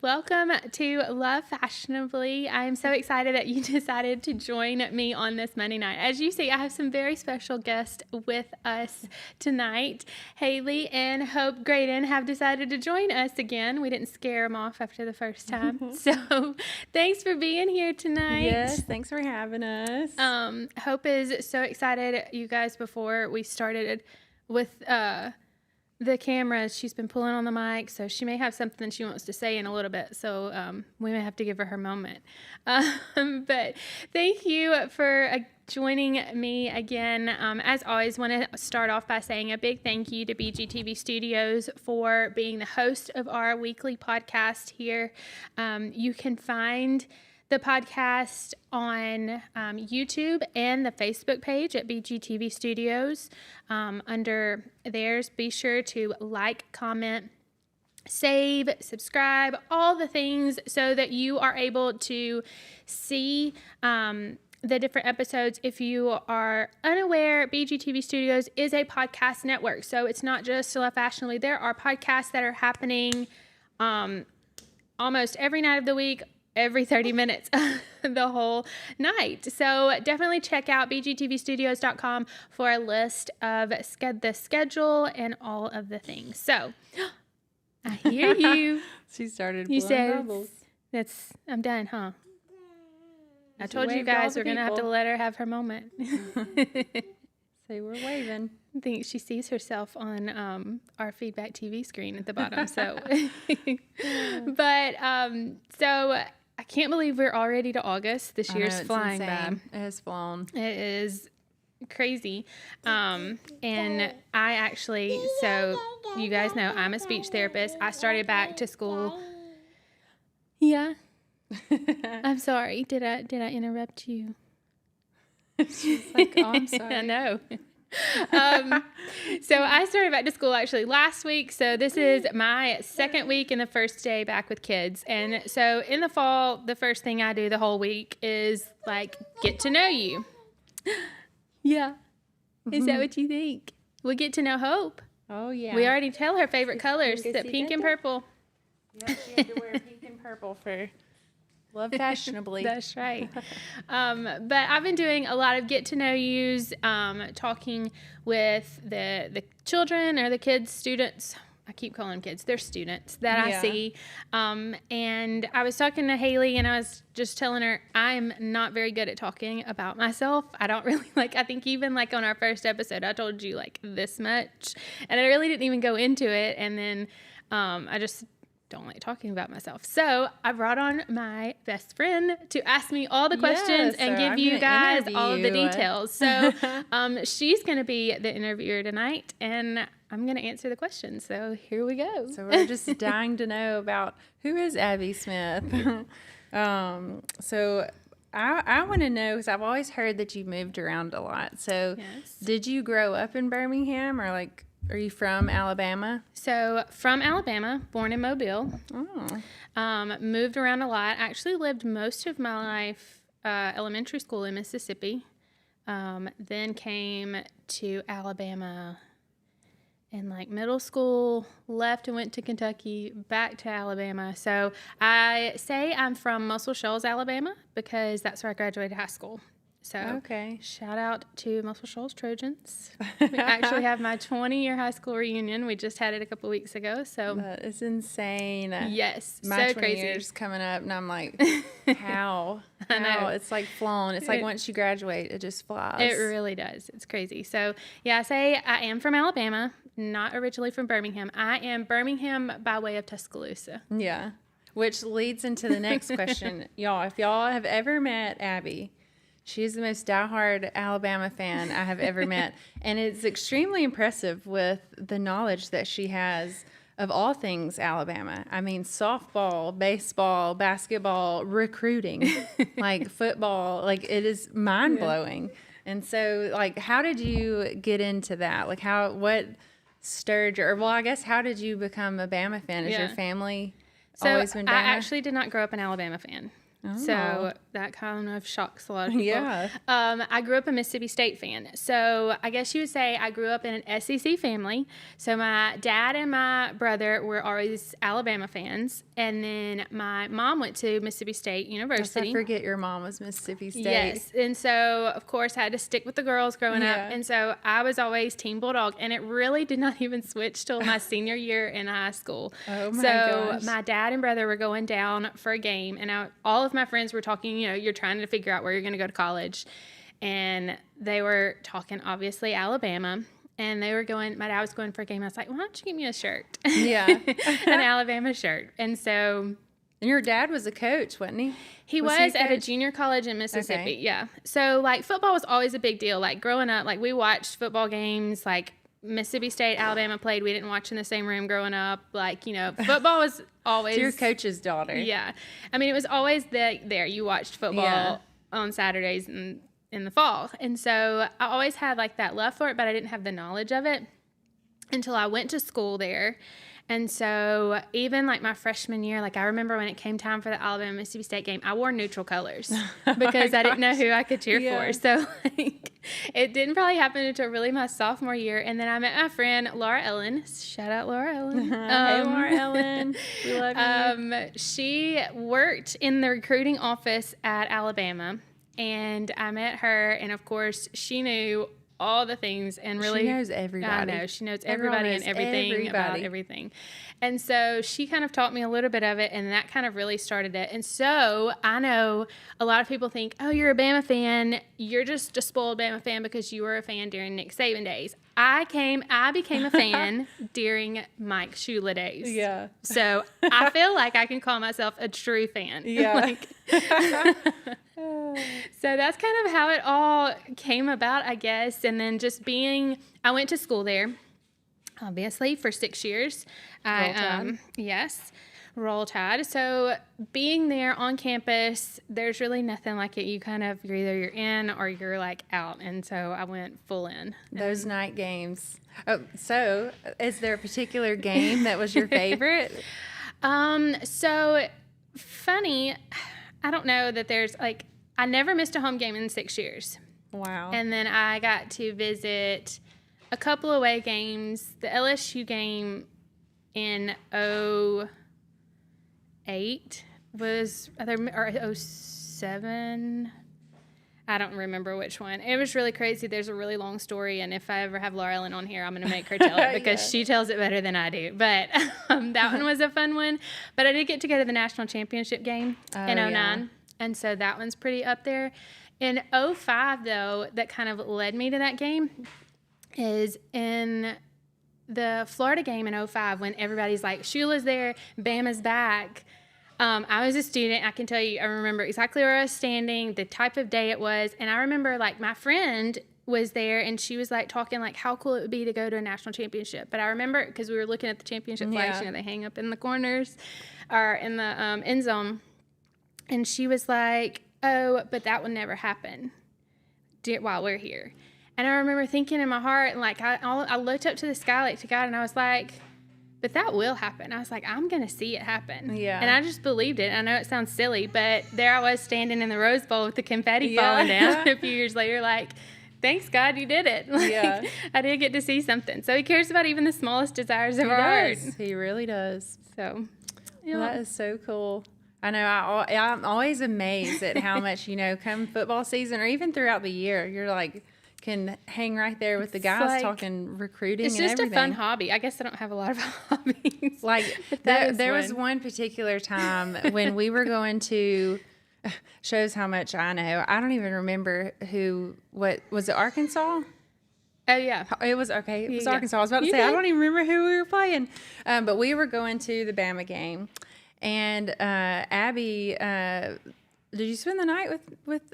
Welcome to Love Fashionably. I am so excited that you decided to join me on this Monday night. As you see, I have some very special guests with us tonight. Haley and Hope Graydon have decided to join us again. We didn't scare them off after the first time. So thanks for being here tonight. Yes, thanks for having us. Hope is so excited. You guys, before we started with the cameras, she's been pulling on the mic, so she may have something she wants to say in a little bit, so we may have to give her moment. But thank you for joining me again. As always, want to start off by saying a big thank you to BGTV Studios for being the host of our weekly podcast here. You can find the podcast on YouTube and the Facebook page at BGTV Studios. Under theirs, be sure to like, comment, save, subscribe, all the things so that you are able to see the different episodes. If you are unaware, BGTV Studios is a podcast network. So it's not just Love Fashionably. There are podcasts that are happening almost every night of the week, every 30 minutes the whole night. So definitely check out bgtvstudios.com for a list of the schedule and all of the things. So I hear you. She started You blowing said bubbles. I'm done, huh? I She told you waved to all guys the we're going to have to people. let her have her moment. Say we're waving. I think she sees herself on our feedback TV screen at the bottom. So, but so I can't believe we're already to August. This I know, year's it's flying by. insane. It has flown. It is crazy. And I actually, so you guys know I'm a speech therapist. I started back to school. Yeah. I'm sorry. Did I interrupt you? She's like, oh, I'm sorry. I know. So I started back to school actually last week. So this is my second week and the first day back with kids. And so in the fall, the first thing I do the whole week is like get to know you. Yeah. Is that what you think? We'll get to know Hope. Oh, yeah. We already tell her favorite colors, Can that see pink that and there? purple. Yeah, she had to wear pink and purple for Love Fashionably. That's right. But I've been doing a lot of get to know yous, talking with the children or the kids, students. I keep calling them kids. They're students that I see. And I was talking to Haley and I was just telling her I'm not very good at talking about myself. I don't really I think even on our first episode, I told you this much and I really didn't even go into it. And then I just don't like talking about myself. So I brought on my best friend to ask me all the questions and give you guys all of the details. So she's going to be the interviewer tonight and I'm going to answer the questions. So here we go. So we're just dying to know about who is Abby Smith. So I want to know, because I've always heard that you moved around a lot. So Yes. Did you grow up in Birmingham or are you from Alabama? So from Alabama, born in Mobile, Oh. moved around a lot. Actually lived most of my life, elementary school in Mississippi. Then came to Alabama in middle school, left and went to Kentucky, back to Alabama. So I say I'm from Muscle Shoals, Alabama, because that's where I graduated high school. So Okay. shout out to Muscle Shoals Trojans. We actually have my 20-year high school reunion. We just had it a couple weeks ago. So That is insane. yes, My so 20 crazy. years coming up, and I'm like, how? I know. How? It's flown. It's once you graduate, it just flies. It really does. It's crazy. So, yeah, I say I am from Alabama, not originally from Birmingham. I am Birmingham by way of Tuscaloosa. Yeah. Which leads into the next question. Y'all, if y'all have ever met Abby, she is the most diehard Alabama fan I have ever met. And it's extremely impressive with the knowledge that she has of all things Alabama. I mean, softball, baseball, basketball, recruiting, football, it is mind-blowing. Yeah. And so, how did you get into that? What stirred your, I guess, how did you become a Bama fan? Is your family always been Bama? I actually did not grow up an Alabama fan. So that kind of shocks a lot of people. Yeah. I grew up a Mississippi State fan. So I guess you would say I grew up in an SEC family. So my dad and my brother were always Alabama fans. And then my mom went to Mississippi State University. I forget your mom was Mississippi State. Yes. And so, of course, I had to stick with the girls growing up. Yeah. And so I was always Team Bulldog. And it really did not even switch till my senior year in high school. Oh, my So gosh. my dad and brother were going down for a game. And all of my friends were talking, you're trying to figure out where you're going to go to college. And they were talking, obviously, Alabama. And they were going, my dad was going for a game. I was like, why don't you get me a shirt? Yeah. An Alabama shirt. And so... And your dad was a coach, wasn't he? He was at a junior college in Mississippi. Okay. Yeah. So, like, football was always a big deal. Like, growing up, like, we watched football games. Like, Mississippi State, Alabama played. We didn't watch in the same room growing up. Like, football was always... So your coach's daughter. Yeah. I mean, it was always there. You watched football on Saturdays in the fall. And so, I always had, like, that love for it, but I didn't have the knowledge of it until I went to school there. And so even like my freshman year, like I remember when it came time for the Alabama Mississippi State game, I wore neutral colors because I didn't know who I could cheer for. So like, it didn't probably happen until really my sophomore year. And then I met my friend Laura Ellen. Shout out Laura Ellen. Hey, Laura Ellen. We love you. She worked in the recruiting office at Alabama, and I met her. And of course, she knew all the things, and really she knows everybody. I know she knows everybody and everything about everything. And so she kind of taught me a little bit of it, and that kind of really started it. And so I know a lot of people think, oh, you're a Bama fan, you're just a spoiled Bama fan because you were a fan during Nick Saban days. I became a fan during Mike Shula days. Yeah. So I feel like I can call myself a true fan. Yeah. So that's kind of how it all came about, I guess. And then just I went to school there, obviously, for 6 years. Roll Tide. Yes, Roll Tide. So being there on campus, there's really nothing like it. You're either you're in or you're like out. And so I went full in. Those night games. Oh, so is there a particular game that was your favorite? So funny, I don't know that there's like, I never missed a home game in 6 years. Wow. And then I got to visit a couple away games. The LSU game in 08 was, or 07. I don't remember which one. It was really crazy. There's a really long story, and if I ever have Laura Ellen on here, I'm going to make her tell it because she tells it better than I do. But that one was a fun one. But I did get to go to the national championship game in 09. Yeah. And so that one's pretty up there. In 05, though, that kind of led me to that game is in the Florida game in 05 when everybody's like, Shula's there, Bama's back. I was a student. I can tell you, I remember exactly where I was standing, the type of day it was. And I remember, like, my friend was there, and she was, like, talking, like, how cool it would be to go to a national championship. But I remember, because we were looking at the championship flags, they hang up in the corners or in the end zone. And she was like, oh, but that would never happen while we're here. And I remember thinking in my heart, and, like, I looked up to the sky, like, to God, and I was like, but that will happen. I was like, I'm going to see it happen. Yeah. And I just believed it. I know it sounds silly, but there I was standing in the Rose Bowl with the confetti falling down a few years later, like, thanks, God, you did it. Like, I did get to see something. So he cares about even the smallest desires of our heart. He really does. So, well, that is so cool. I know I'm always amazed at how much, come football season or even throughout the year, you're like, can hang right there with the guys like, talking recruiting and everything. It's just a fun hobby. I guess I don't have a lot of hobbies. Like there was one particular time when we were going to, shows how much I know. I don't even remember what was it, Arkansas? Oh, yeah. It was, okay, it was Arkansas. I was about to say, I don't even remember who we were playing. But we were going to the Bama game. And Abby, did you spend the night with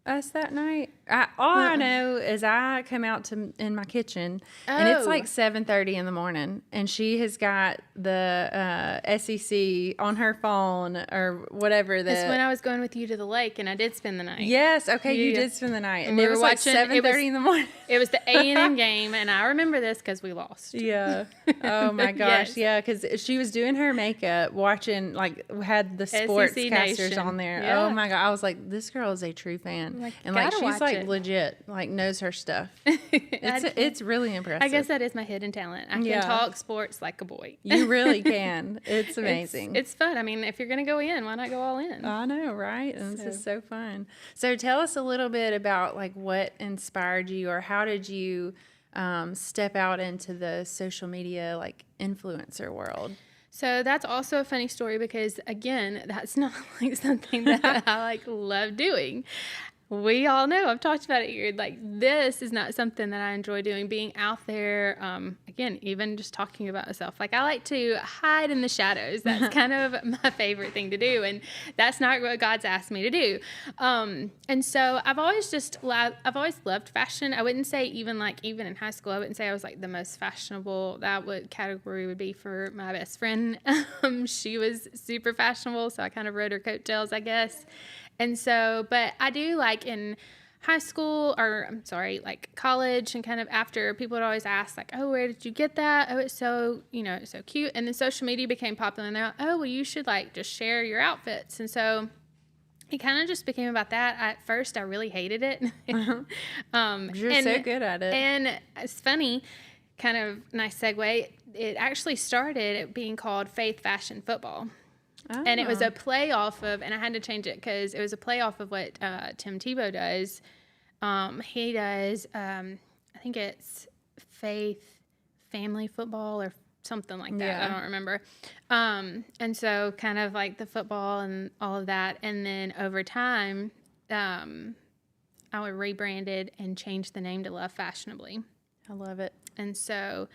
us that night? All I know is I come out in my kitchen, and it's like 7:30 in the morning, and she has got the SEC on her phone or whatever. That's when I was going with you to the lake, and I did spend the night. Yes, okay, Yeah. you did spend the night, And we it were was watching. like 7:30 in the morning. It was the A&M game, and I remember this because we lost. Yeah. Oh my gosh. Yes. Yeah, because she was doing her makeup, watching, like, had the sportscasters Nation. on there. Yeah. Oh my god, I was like, this girl is a true fan, Like, and like gotta she's watch like it. legit, like knows her stuff. It's really impressive. I guess that is my hidden talent. I can Yeah. talk sports like a boy. You really can. It's amazing. It's fun. I mean, if you're gonna go in, why not go all in? I know, right? And this is so fun. So tell us a little bit about like what inspired you, or how did you step out into the social media like influencer world? So that's also a funny story because, again, that's not like something that I like love doing. We all know, I've talked about it here, like this is not something that I enjoy doing, being out there, again, even just talking about myself. Like I like to hide in the shadows. That's kind of my favorite thing to do, and that's not what God's asked me to do. And so I've always loved fashion. I wouldn't say even in high school, I wouldn't say I was like the most fashionable. Category would be for my best friend. She was super fashionable, so I kind of rode her coattails, I guess. And so, but I do like in high school, like college, and kind of after, people would always ask like, oh, where did you get that? Oh, it's so, it's so cute. And then social media became popular, and they're like, oh, well, you should like just share your outfits. And so it kind of just became about that. At first, I really hated it. You're so good at it. And it's funny, kind of nice segue. It actually started being called Faith Fashion Football. Oh. And it was a play off of, and I had to change it because it was a play off of what Tim Tebow does. He does, I think it's Faith Family Football or something like that. Yeah. I don't remember. And so kind of like the football and all of that. And then over time, I would rebranded and changed the name to Love Fashionably. I love it. And so...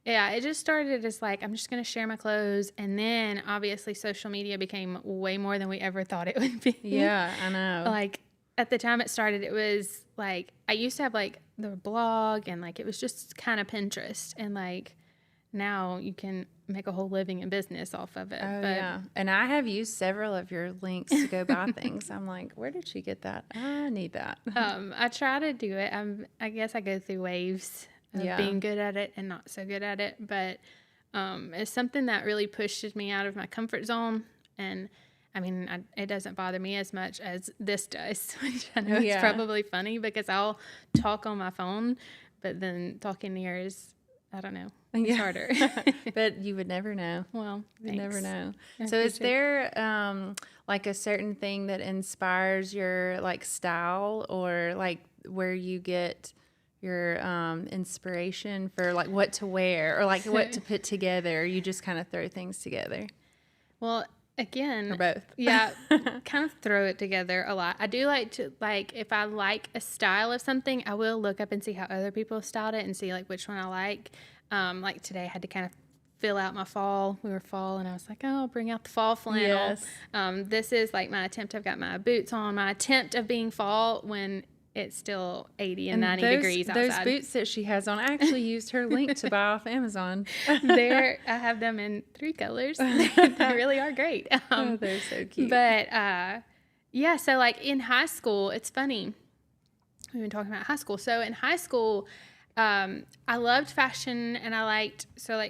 yeah, it just started as like, I'm just going to share my clothes. And then obviously social media became way more than we ever thought it would be. Yeah, I know. Like at the time it started, it was like, I used to have like the blog, and like, it was just kind of Pinterest. And like now you can make a whole living in business off of it. Oh, yeah. And I have used several of your links to go buy things. I'm like, where did she get that? I need that. I try to do it. I guess I go through waves. Being good at it and not so good at it, but it's something that really pushes me out of my comfort zone. And I mean, it doesn't bother me as much as this does, which I know is probably funny because I'll talk on my phone, but then talking to yours, I don't know, it's harder. But you would never know. Well, you never know. So is there like a certain thing that inspires your like style, or like where you get your inspiration for like what to wear or like what to put together? You just kind of throw things together? Well, again, or both. Yeah, kind of throw it together a lot. I do like to, like, if I like a style of something, I will look up and see how other people have styled it and see like which one I like. Like today I had to kind of fill out my fall. We were fall, and I was like, oh, I'll bring out the fall flannel. Yes. This is like my attempt. I've got my boots on, my attempt of being fall when it's still 80 and 90 degrees outside. Those boots that she has on, I actually used her link to buy off Amazon. I have them in 3 colors. They really are great. Oh, they're so cute. But yeah, so like in high school, it's funny. We've been talking about high school. So in high school, I loved fashion, and I liked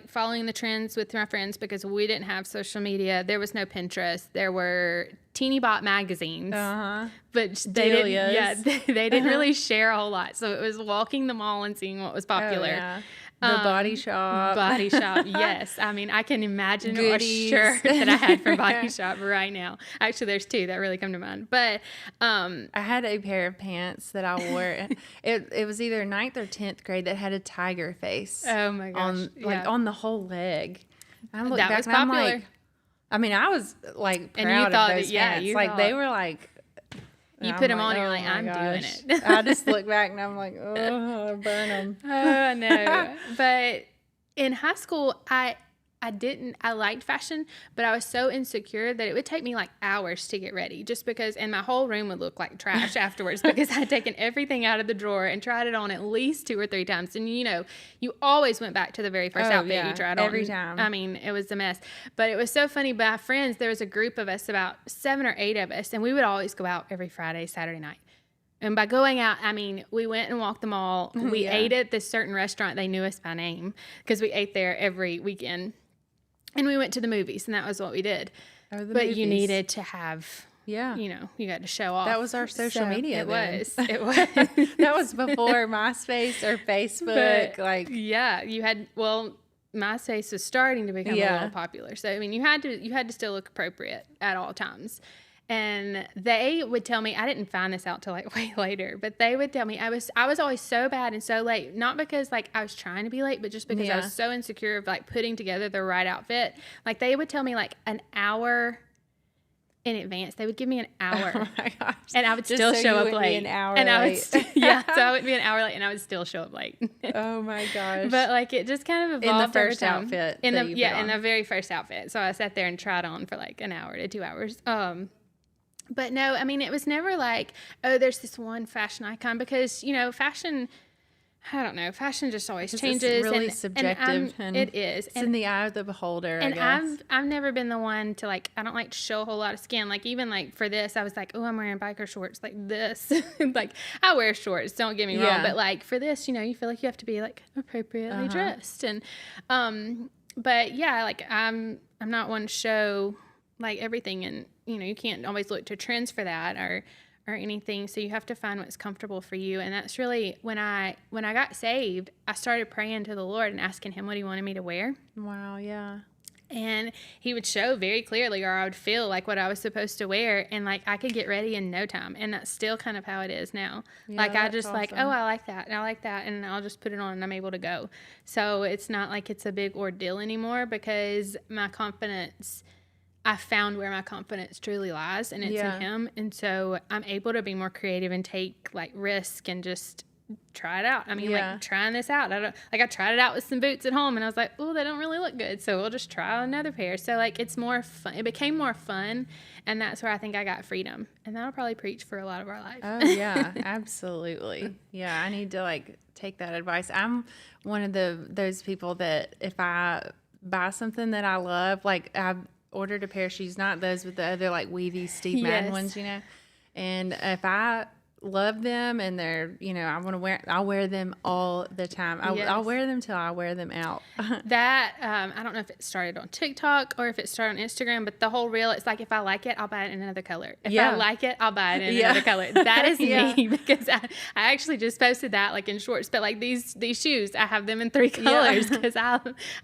following the trends with my friends because we didn't have social media. There was no Pinterest. There were teeny bot magazines, but they didn't really share a whole lot. So it was walking the mall and seeing what was popular. Oh, yeah. The Body Shop. Body Shop, yes. I mean, I can imagine a shirt that I had from Body Shop right now. Actually, there's 2 that really come to mind. But I had a pair of pants that I wore. It was either 9th or 10th grade that had a tiger face. Oh my gosh! On the whole leg. I look that back was and I'm popular. like, I mean, I was like proud and you thought of those pants. Like they were like. You put them on and you're like, I'm doing it. I just look back and I'm like, oh, I burn them. Oh, no. But in high school, I I liked fashion, but I was so insecure that it would take me like hours to get ready just because, and my whole room would look like trash afterwards because I'd taken everything out of the drawer and tried it on at least 2 or 3 times. And you always went back to the very first outfit you tried on. Every time. I mean, it was a mess, but it was so funny. My friends, there was a group of us, about 7 or 8 of us, and we would always go out every Friday, Saturday night. And by going out, I mean, we went and walked the mall. We ate at this certain restaurant. They knew us by name because we ate there every weekend. And we went to the movies, and that was what we did. But movies. You needed to have, you got to show off. That was our social media. It was. That was before MySpace or Facebook. MySpace was starting to become a little popular. So, I mean, you had to still look appropriate at all times. And they would tell me, I didn't find this out till like way later, but they would tell me I was always so bad and so late, not because like I was trying to be late, but just because I was so insecure of like putting together the right outfit. Like they would tell me like an hour in advance. They would give me an hour. Oh my gosh. And I would still show up late. An hour and I late. would so I would be an hour late and I would still show up late. Oh my gosh. But like it just kind of evolved in the first over time. Outfit. In the very first outfit. So I sat there and tried on for like an hour to 2 hours. But no, I mean, it was never like, oh, there's this one fashion icon because, fashion, I don't know, fashion just always changes. It's really subjective. And it is. It's in the eye of the beholder, and I guess. I've never been the one to like, I don't like to show a whole lot of skin. Like even like for this, I was like, oh, I'm wearing biker shorts like this. Like I wear shorts, don't get me wrong. But like for this, you feel like you have to be like appropriately dressed. And, but yeah, like I'm not one to show like everything, and you can't always look to trends for that or anything, so you have to find what's comfortable for you. And that's really when I got saved, I started praying to the Lord and asking him what he wanted me to wear. Wow. Yeah. And he would show very clearly, or I would feel like what I was supposed to wear, and like I could get ready in no time. And that's still kind of how it is now. Like I just awesome. Like, oh, I like that and I like that, and I'll just put it on and I'm able to go. So it's not like it's a big ordeal anymore because my confidence, I found where my confidence truly lies, and it's in him. And so I'm able to be more creative and take like risk and just try it out. I mean, like trying this out. I tried it out with some boots at home and I was like, oh, they don't really look good. So we'll just try another pair. So like, it's more fun. It became more fun. And that's where I think I got freedom. And that'll probably preach for a lot of our life. Oh yeah, absolutely. Yeah. I need to like take that advice. I'm one of those people that if I buy something that I love, like I've ordered a pair of shoes, not those with the other like weavy Steve Madden ones, and if I love them and they're, I want to I'll wear them all the time. I'll wear them till I wear them out. That, I don't know if it started on TikTok or if it started on Instagram, but the whole reel, it's like, if I like it, I'll buy it in another color. If I like it, I'll buy it in another color. That is me, because I actually just posted that like in shorts, but like these shoes, I have them in 3 colors because I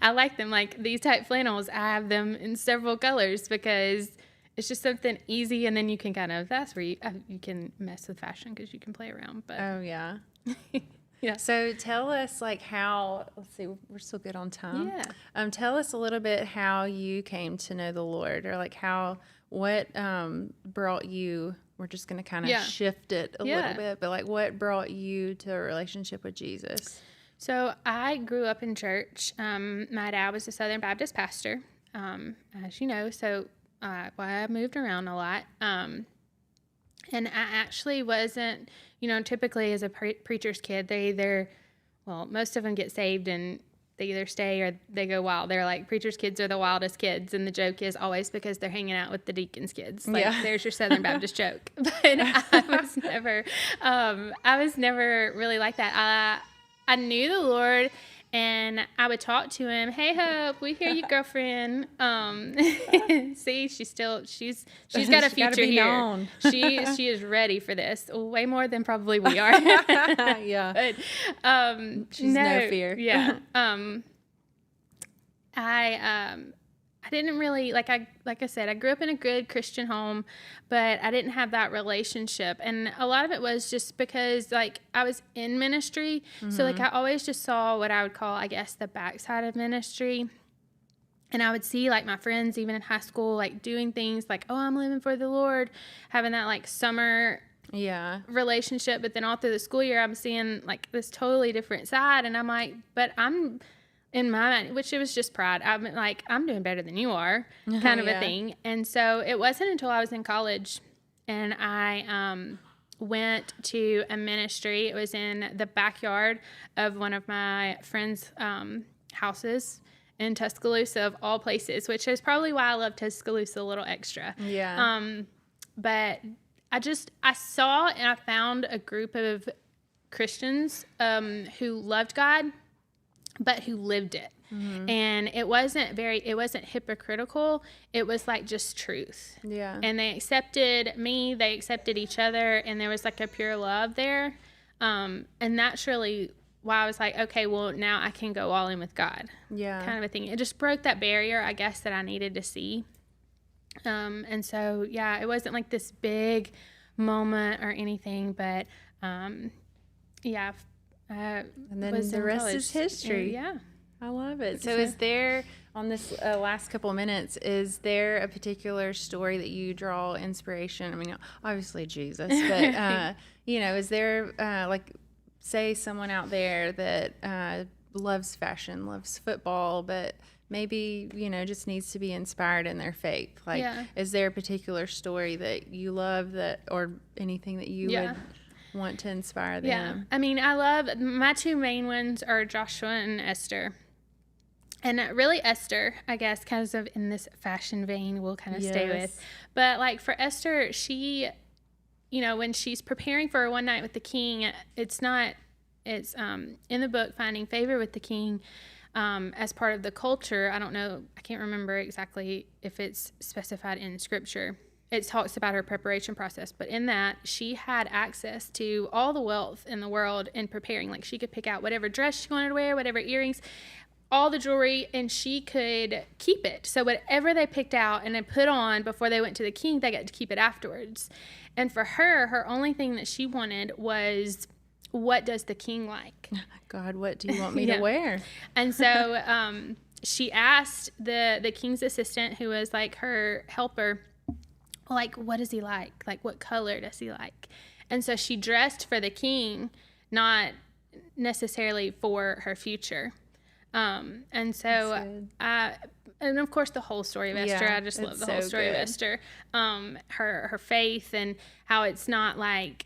like them. Like these type flannels, I have them in several colors because it's just something easy, and then you can that's where you can mess with fashion because you can play around. But oh yeah. Yeah. So tell us like how, let's see, we're still good on time. Yeah. Tell us a little bit how you came to know the Lord, or like what brought you, we're just going to kind of shift it a little bit, but like what brought you to a relationship with Jesus? So I grew up in church. My dad was a Southern Baptist pastor, as you know, so I moved around a lot. And I actually wasn't, typically as a preacher's kid, most of them get saved and they either stay or they go wild. They're like, preacher's kids are the wildest kids. And the joke is always because they're hanging out with the deacon's kids. Like, there's your Southern Baptist joke. But I was never really like that. I knew the Lord, and I would talk to him. Hey, Hope, we hear you, girlfriend. See, she's got a future here. Known. She is ready for this way more than probably we are. Yeah. But, she's no fear. Yeah. I didn't really like I said, I grew up in a good Christian home, but I didn't have that relationship. And a lot of it was just because like I was in ministry. Mm-hmm. So like I always just saw what I would call, I guess, the backside of ministry. And I would see like my friends, even in high school, like doing things like, oh, I'm living for the Lord, having that like summer relationship. But then all through the school year, I'm seeing like this totally different side. And I'm like, but I'm in my mind, which it was just pride. I'm like, I'm doing better than you are, kind of a thing. And so it wasn't until I was in college and I went to a ministry. It was in the backyard of one of my friends' houses in Tuscaloosa, of all places, which is probably why I love Tuscaloosa a little extra. Yeah. But I saw and I found a group of Christians who loved God, but who lived it. Mm-hmm. And it wasn't hypocritical. It was like just truth. Yeah. And they accepted me, they accepted each other, and there was like a pure love there. And that's really why I was like, okay, well, now I can go all in with God. Yeah. Kind of a thing. It just broke that barrier, I guess, that I needed to see. And so, yeah, it wasn't like this big moment or anything, but yeah. And then the rest is history. Yeah. I love it. So is there, on this last couple of minutes, is there a particular story that you draw inspiration? I mean, obviously Jesus, but, is there, like, say someone out there that loves fashion, loves football, but maybe, just needs to be inspired in their faith. Like, is there a particular story that you love or anything that you would want to inspire them? Yeah. I mean, I love, my two main ones are Joshua and Esther. And really Esther, I guess, kind of in this fashion vein, we'll kind of stay with. But like for Esther, she, when she's preparing for one night with the king, it's in the book, Finding Favor with the King, as part of the culture. I don't know, I can't remember exactly if it's specified in scripture. It talks about her preparation process, but in that she had access to all the wealth in the world in preparing. Like she could pick out whatever dress she wanted to wear, whatever earrings, all the jewelry, and she could keep it. So whatever they picked out and then put on before they went to the king, they got to keep it afterwards. And for her only thing that she wanted was, what does the king like? God, what do you want me to wear? And so she asked the king's assistant, who was like her helper, like, what does he like? Like, what color does he like? And so she dressed for the king, not necessarily for her future. And so and of course the whole story of Esther, I just love the whole story of Esther, her faith, and how it's not like,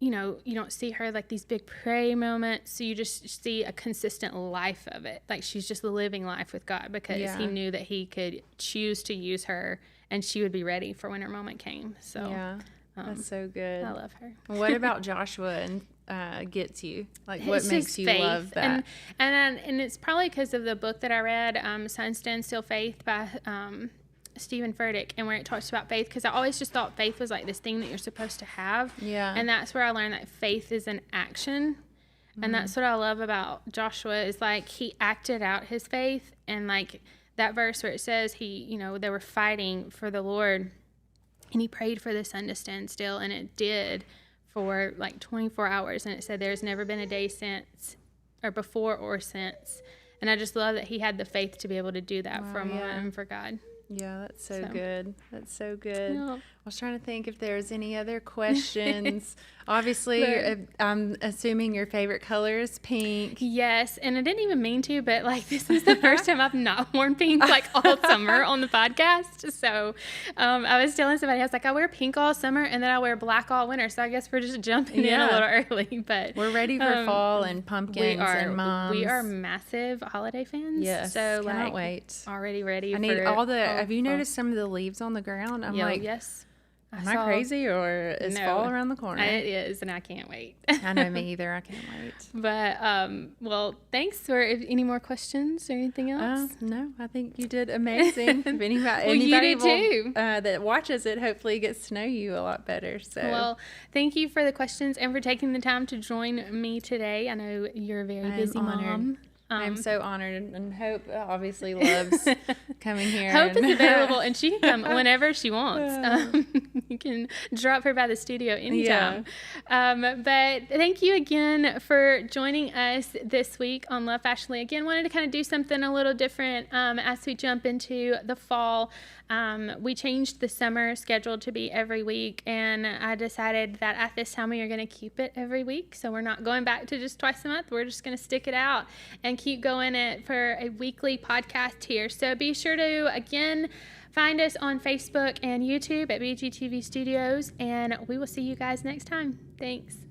you don't see her like these big prayer moments. So you just see a consistent life of it. Like she's just living life with God because he knew that he could choose to use her and she would be ready for when her moment came. So that's so good. I love her. What about Joshua and gets you? Like, what makes you love that? And it's probably because of the book that I read, Sun Stand Still Faith by Stephen Furtick, and where it talks about faith, because I always just thought faith was like this thing that you're supposed to have. Yeah. And that's where I learned that faith is an action. Mm-hmm. And that's what I love about Joshua, is like he acted out his faith. And like that verse where it says they were fighting for the Lord, and he prayed for the sun to stand still, and it did for like 24 hours. And it said there's never been a day since, or before or since. And I just love that he had the faith to be able to do that for a moment and for God. Yeah, that's so good. That's so good. Yeah. I was trying to think if there's any other questions. Obviously, I'm assuming your favorite color is pink. Yes, and I didn't even mean to, but like this is the first time I've not worn pink like all summer on the podcast. So I was telling somebody, I was like, I wear pink all summer and then I wear black all winter. So I guess we're just jumping in a little early, but we're ready for fall and pumpkins and moms. We are massive holiday fans. Yes, so cannot wait. Already ready. I need all the. Have you noticed some of the leaves on the ground? I'm like, yes. Am I crazy, or is fall around the corner? It is, and I can't wait. I know, me either. I can't wait. But, well, thanks. For any more questions or anything else? No, I think you did amazing. If anybody you did too. That watches it hopefully gets to know you a lot better. So, well, thank you for the questions and for taking the time to join me today. I know you're a very busy mom. I'm so honored, and Hope obviously loves coming here. Hope is available, and she can come whenever she wants. You can drop her by the studio anytime. But thank you again for joining us this week on Love Fashionably. Again, wanted to kind of do something a little different as we jump into the fall. We changed the summer schedule to be every week, and I decided that at this time we are going to keep it every week. So we're not going back to just twice a month. We're just going to stick it out and keep going it for a weekly podcast here. So be sure to, again, find us on Facebook and YouTube at BGTV Studios, and we will see you guys next time. Thanks.